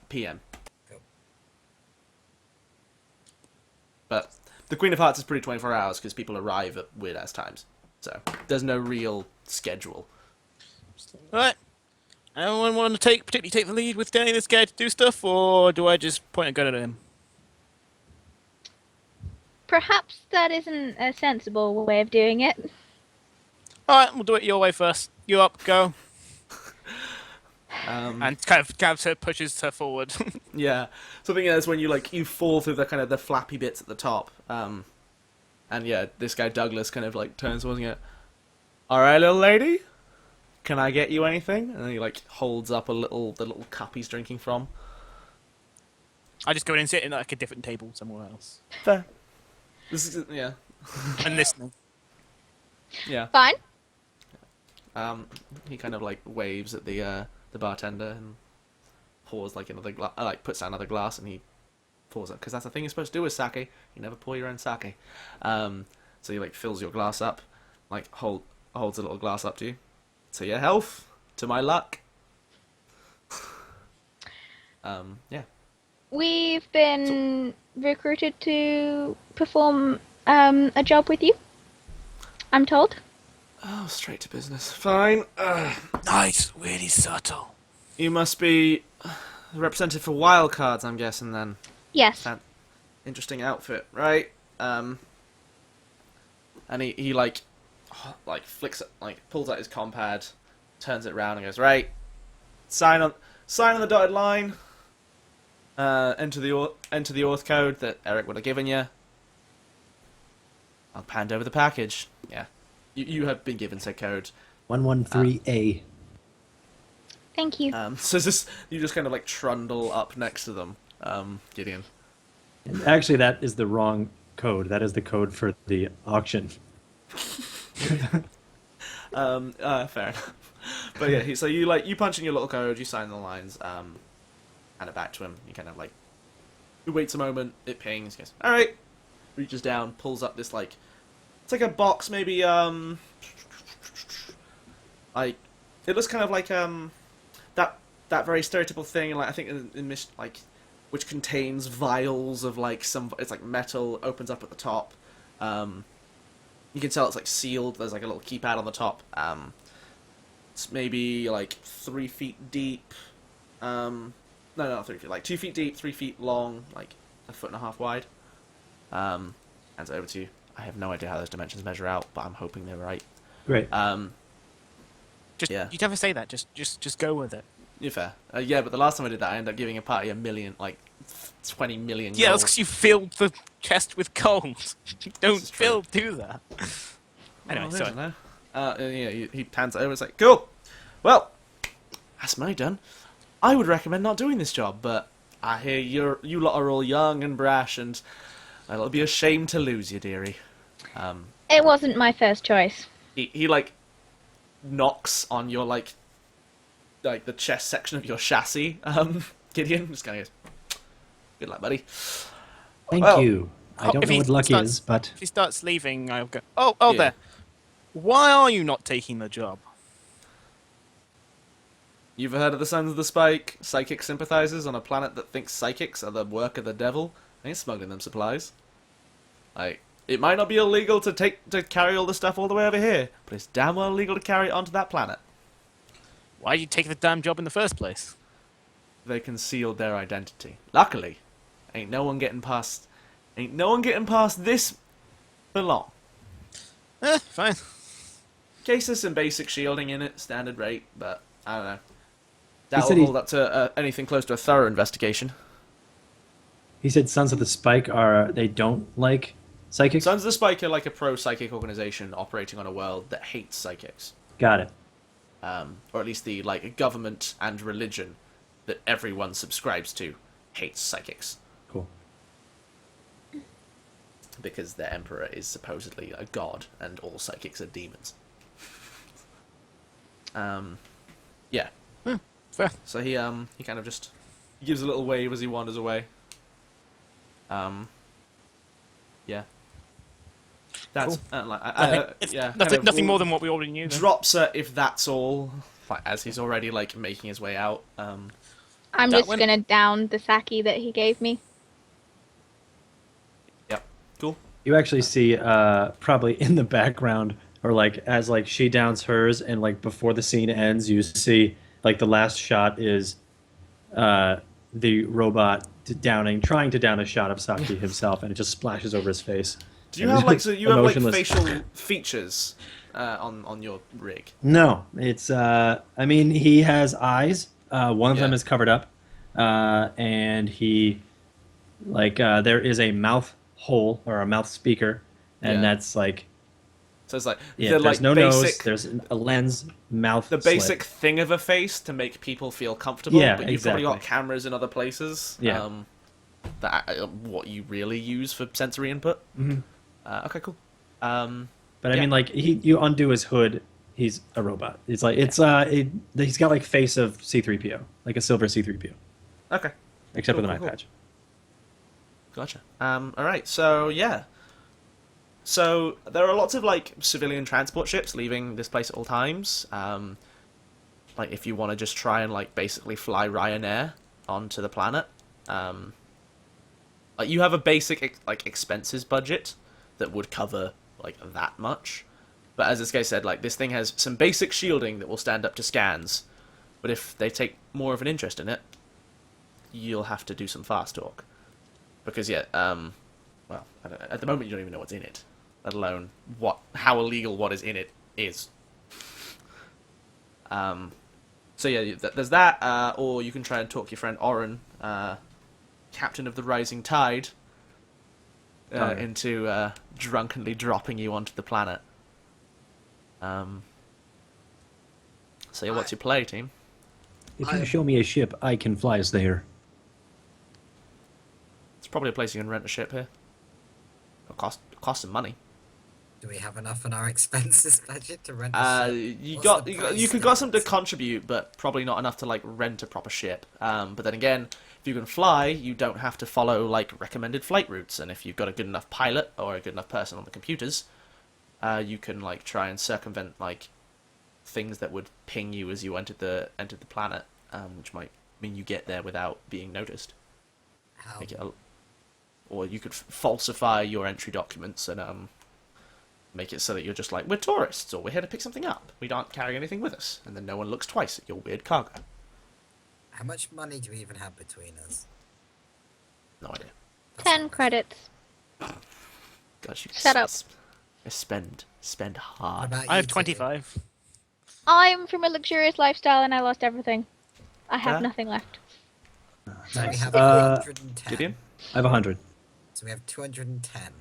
PM. Cool. But the Queen of Hearts is pretty 24 hours because people arrive at weird ass times. So there's no real schedule. Alright. Anyone want to particularly take the lead with getting this guy to do stuff, or do I just point a gun at him? Perhaps that isn't a sensible way of doing it. Alright, we'll do it your way first. You up, go. And kind of grabs her, pushes her forward. Yeah, something else when you fall through the kind of the flappy bits at the top. And yeah, this guy Douglas kind of like turns towards you. All right, little lady, can I get you anything? And then he like holds up the little cup he's drinking from. I just go in and sit in like a different table somewhere else. Fair. This is yeah. And listening. Yeah. Fine. He kind of like waves at the bartender and pours like another puts out another glass, and he pours it because that's the thing you're supposed to do with sake. You never pour your own sake. So he like fills your glass up, like holds a little glass up to you. To your health, to my luck. Yeah. We've been recruited to perform a job with you, I'm told. Oh, straight to business. Fine. Nice, really subtle. You must be the representative for Wildcards, I'm guessing then. Yes. That interesting outfit, right? And he flicks it, like pulls out his compad, turns it around and goes, right, sign on the dotted line. Enter the auth code that Eric would have given you. I'll hand over the package. Yeah, you have been given said code. 113A. Thank you. So you just kind of like trundle up next to them, Gideon. And actually, that is the wrong code. That is the code for the auction. Fair enough. But yeah, so you punch in your little code, you sign the lines, hand it back to him. You kind of like, he waits a moment, it pings, he goes, all right, reaches down, pulls up this like, it's like a box, maybe like it looks kind of like that very stereotypical thing, like I think in like, which contains vials of like it's like metal, opens up at the top. You can tell it's like sealed. There's like a little keypad on the top. It's maybe like 3 feet deep. No, not 3 feet. Like 2 feet deep, 3 feet long, like 1.5 feet wide. Hands it over to you. I have no idea how those dimensions measure out, but I'm hoping they're right. Great. You never say that. Just go with it. You're fair. Yeah, but the last time I did that, I ended up giving a party 20 million. Yeah, that's gold. because you filled the chest with gold. Don't do that. Anyway, I sorry. don't know. Yeah, he pans it over. It's like, cool. Well, that's money done. I would recommend not doing this job, but I hear you lot are all young and brash, and it'll be a shame to lose you, dearie. It wasn't my first choice. He like knocks on your like the chest section of your chassis. Gideon just kind of goes, "Good luck, buddy." Thank well, you. I don't if know he what lucky starts- is, but If he starts leaving, I'll go. Oh, Yeah. there. Why are you not taking the job? You've heard of the Sons of the Spike, psychic sympathizers on a planet that thinks psychics are the work of the devil? I ain't smuggling them supplies. Like, it might not be illegal to carry all the stuff all the way over here, but it's damn well illegal to carry it onto that planet. Why'd you take the damn job in the first place? They concealed their identity. Luckily, ain't no one getting past this for long. Fine. Case there's some basic shielding in it, standard rate, but I don't know. He That'll said he- hold up to anything close to a thorough investigation. He said Sons of the Spike they don't like psychics? Sons of the Spike are like a pro-psychic organization operating on a world that hates psychics. Got it. Or at least the like government and religion that everyone subscribes to hates psychics. Cool. Because their emperor is supposedly a god and all psychics are demons. Yeah. Fair. So he kind of just gives a little wave as he wanders away. Yeah. That's It's yeah. nothing more than what we already knew. Then. Drops if that's all. Like, as he's already like making his way out. I'm That just one- gonna down the sake that he gave me. Yep. Cool. You actually see probably in the background, or like as like she downs hers, and like before the scene ends, you see like the last shot is the robot trying to down a shot of Saki himself, and it just splashes over his face. Do you have like Emotionless. facial features on your rig? No, it's I mean he has eyes. One of them Yeah. is covered up, and he like there is a mouth hole or a mouth speaker, and Yeah. that's like So it's like yeah. the There's like no basic nose. There's a lens, mouth. the slit. basic thing of a face to make people feel comfortable. Yeah, but you've probably got exactly. cameras in other places. Yeah. That what you really use for sensory input. Mm-hmm. Okay, cool. But I Yeah. mean, like you undo his hood, he's a robot. It's like he's got like face of C-3PO, like a silver C-3PO, Okay, except Cool, for the cool, knife patch. gotcha. All right. So yeah. So there are lots of like civilian transport ships leaving this place at all times. Like if you want to just try and like basically fly Ryanair onto the planet. Like you have a basic like expenses budget that would cover like that much. But as this guy said, like this thing has some basic shielding that will stand up to scans. But if they take more of an interest in it, you'll have to do some fast talk. Because yeah, well, I don't know. At the moment you don't even know what's in it, let alone how illegal what is in it is. So yeah, there's that, or you can try and talk your friend Oren, captain of the Rising Tide, into drunkenly dropping you onto the planet. So yeah, what's your play, team? If you show me a ship, I can fly us there. It's probably a place you can rent a ship here. It'll cost some money. Do we have enough in our expenses budget to rent a ship? You What's the price could got some to difference? contribute, but probably not enough to like rent a proper ship. But then again, if you can fly, you don't have to follow like recommended flight routes, and if you've got a good enough pilot or a good enough person on the computers, you can like try and circumvent like things that would ping you as you entered the planet, which might mean you get there without being noticed. How? Make it or you could falsify your entry documents and make it so that you're just like, we're tourists, or we're here to pick something up. We don't carry anything with us, and then no one looks twice at your weird cargo. How much money do we even have between us? No idea. 10 credits. Gosh, you Shut up. Spend What hard. about I you have two? 25. I'm from a luxurious lifestyle and I lost everything. I have Yeah. nothing left. So we Nice. have Uh, 210. Gideon? I have 100. So we have 210.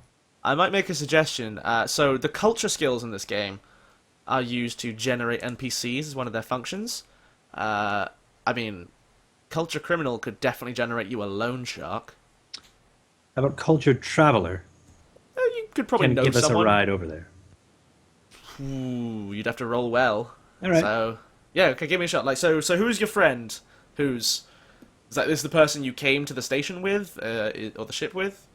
I might make a suggestion. So the culture skills in this game are used to generate NPCs as one of their functions. I mean, Culture Criminal could definitely generate you a loan shark. How about Cultured Traveler? You could probably Can know give us someone. a ride over there. Ooh, you'd have to roll well. All right. So, yeah, okay, give me a shot. Like, so who's your friend? Is this the person you came to the station with, or the ship with?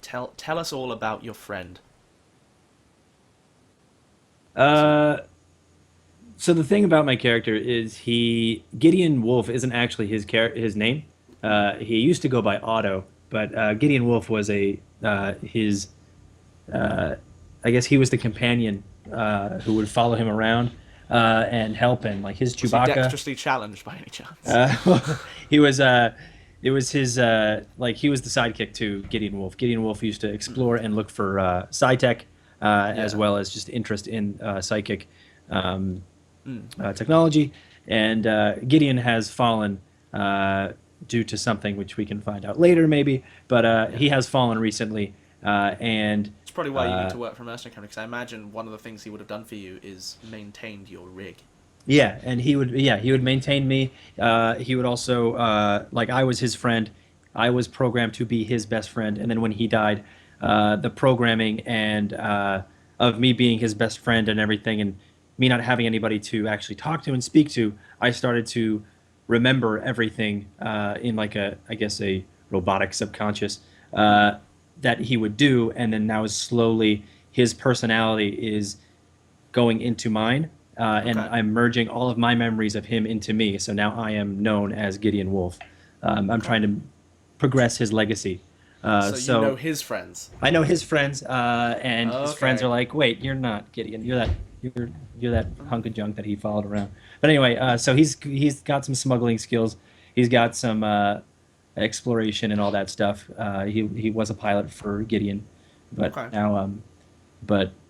Tell us all about your friend. So the thing about my character is Gideon Wolf isn't actually his name. He used to go by Otto, but Gideon Wolf was his. I guess he was the companion who would follow him around and help him, like his Was he Chewbacca. dexterously challenged by any chance? He was it was his like he was the sidekick to Gideon Wolf. Gideon Wolf used to explore and look for sci-tech as well as just interest in psychic technology. And Gideon has fallen due to something which we can find out later, maybe. But he has fallen recently, and It's probably why you need to work for a mercenary company, because I imagine one of the things he would have done for you is maintained your rig. yeah, and he would maintain me. He would also like I was his friend. I was programmed to be his best friend, and then when he died, the programming and of me being his best friend and everything, and me not having anybody to actually talk to and speak to, I started to remember everything in like I guess a robotic subconscious that he would do, and then now slowly his personality is going into mine, and Okay. I'm merging all of my memories of him into me. So now I am known as Gideon Wolf. I'm trying to progress his legacy. So you know his friends. I know his friends, and his friends Okay. are like, "Wait, you're not Gideon. You're that hunk of junk that he followed around." But anyway, so he's got some smuggling skills. He's got some exploration and all that stuff. He was a pilot for Gideon, but Okay.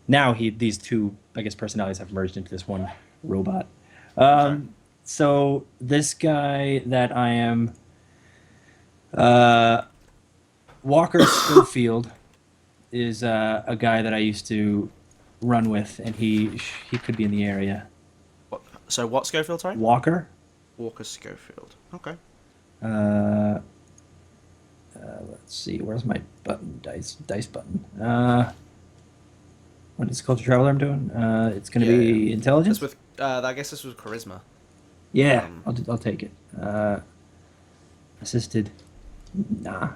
now these two, I guess, personalities have merged into this one robot. Okay. So this guy that I am, Walker Schofield, is a guy that I used to run with, and he could be in the area. So what Schofield, sorry? Walker. Walker Schofield. Okay. Let's see. Where's my button? Dice button. What is culture traveler I'm doing? It's going to be intelligence. This with I guess this was charisma. Yeah, I'll take it. Assisted. Nah.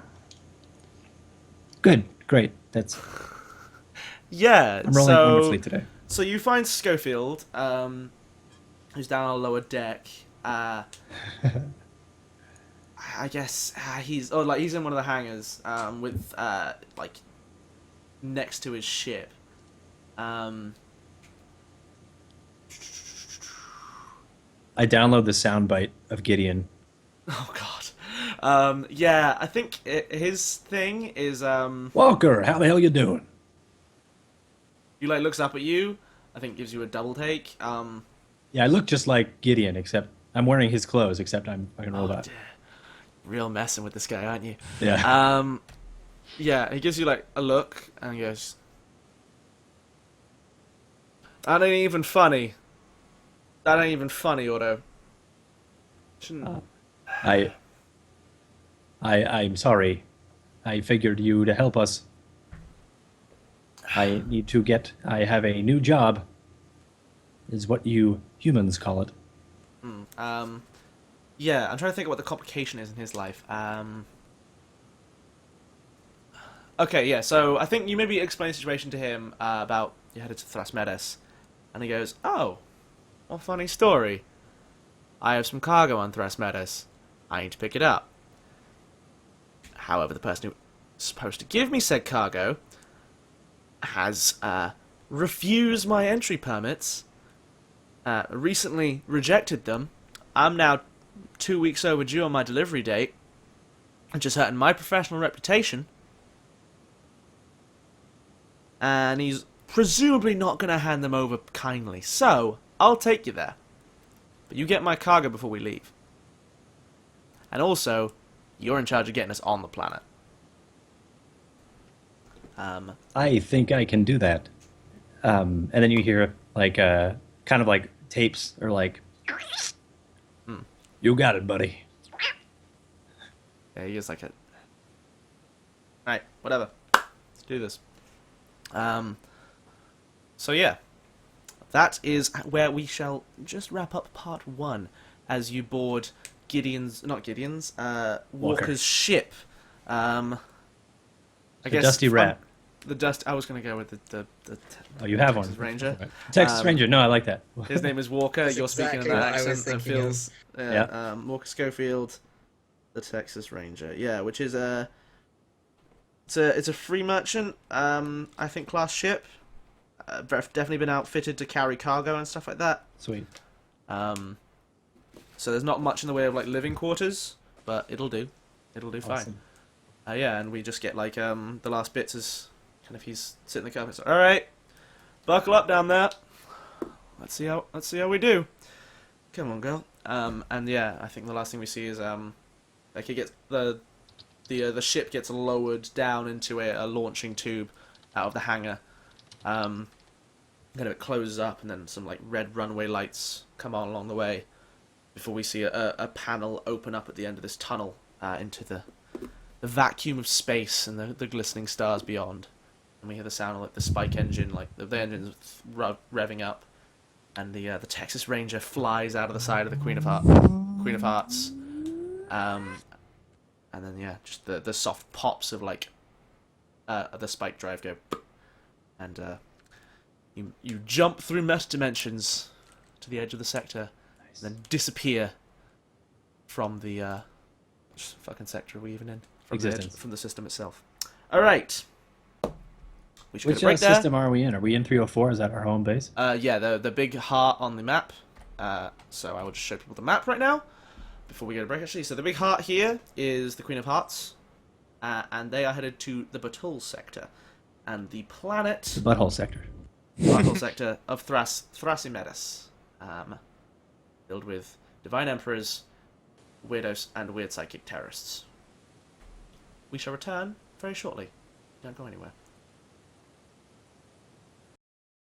Good. Great. That's. Yeah. I'm rolling wonderfully today. So you find Schofield, who's down on a lower deck. I guess he's in one of the hangars with like next to his ship. I download the soundbite of Gideon. Oh God. Yeah, I think his thing is Walker, how the hell you doing? he like looks up at you. I think gives you a double take. Yeah, I look just like Gideon, except I'm wearing his clothes, except I'm a fucking robot. Dear. Real messing with this guy, aren't you? Yeah. Yeah, he gives you like a look and he goes, "That ain't even funny. That ain't even funny, Otto." Shouldn't... I'm sorry. I figured you to help us. I have a new job, is what you humans call it. Yeah, I'm trying to think of what the complication is in his life. Okay, yeah, so I think you maybe explain the situation to him about you headed to Thrasmetis, and he goes, "Oh, what a funny story. I have some cargo on Thrasmetis. I need to pick it up. However, the person who's supposed to give me said cargo has refused my entry permits, recently rejected them. I'm now 2 weeks overdue on my delivery date, and just hurting my professional reputation. And he's presumably not going to hand them over kindly. So, I'll take you there. But you get my cargo before we leave. And also, you're in charge of getting us on the planet." I think I can do that. And then you hear like kind of like tapes or like, "You got it, buddy." Yeah, he is like a... Right, whatever. Let's do this. So yeah. That is where we shall just wrap up part 1 as you board Walker's ship. I guess Dusty Rat. the dust. I was going to go with the Oh, you have Texas one. Ranger. Texas Ranger. No, I like that. His name is Walker. That's You're speaking in exactly that what I was accent. That thinking of. feels Walker Schofield, the Texas Ranger. Yeah, which is it's a free merchant. I think class ship. Definitely been outfitted to carry cargo and stuff like that. Sweet. So there's not much in the way of like living quarters, but it'll do. It'll do fine. Awesome. Yeah, and we just get like the last bits is kind of he's sitting in the carpet. So, all right, buckle up down there. Let's see how we do. Come on, girl. And yeah, I think the last thing we see is like it gets the ship gets lowered down into a launching tube out of the hangar. Then it closes up, and then some like red runway lights come on along the way before we see a panel open up at the end of this tunnel into the vacuum of space and the glistening stars beyond. And we hear the sound of like the spike engine, like the engine's revving up, and the Texas Ranger flies out of the side of the Queen of Hearts. And then yeah, just the soft pops of like the spike drive go, and you jump through mesh dimensions to the edge of the sector, and then disappear from the fucking sector are we even in? From the system itself. All right. We should Which get a break there. system are we in? Are we in 304? Is that our home base? Yeah, the big heart on the map. So I will just show people the map right now before we get a break. Actually, so the big heart here is the Queen of Hearts, and they are headed to the Batul sector, and the planet. The butthole sector. Butthole sector of Thrasymedus, filled with divine emperors, weirdos, and weird psychic terrorists. We shall return very shortly. Don't go anywhere.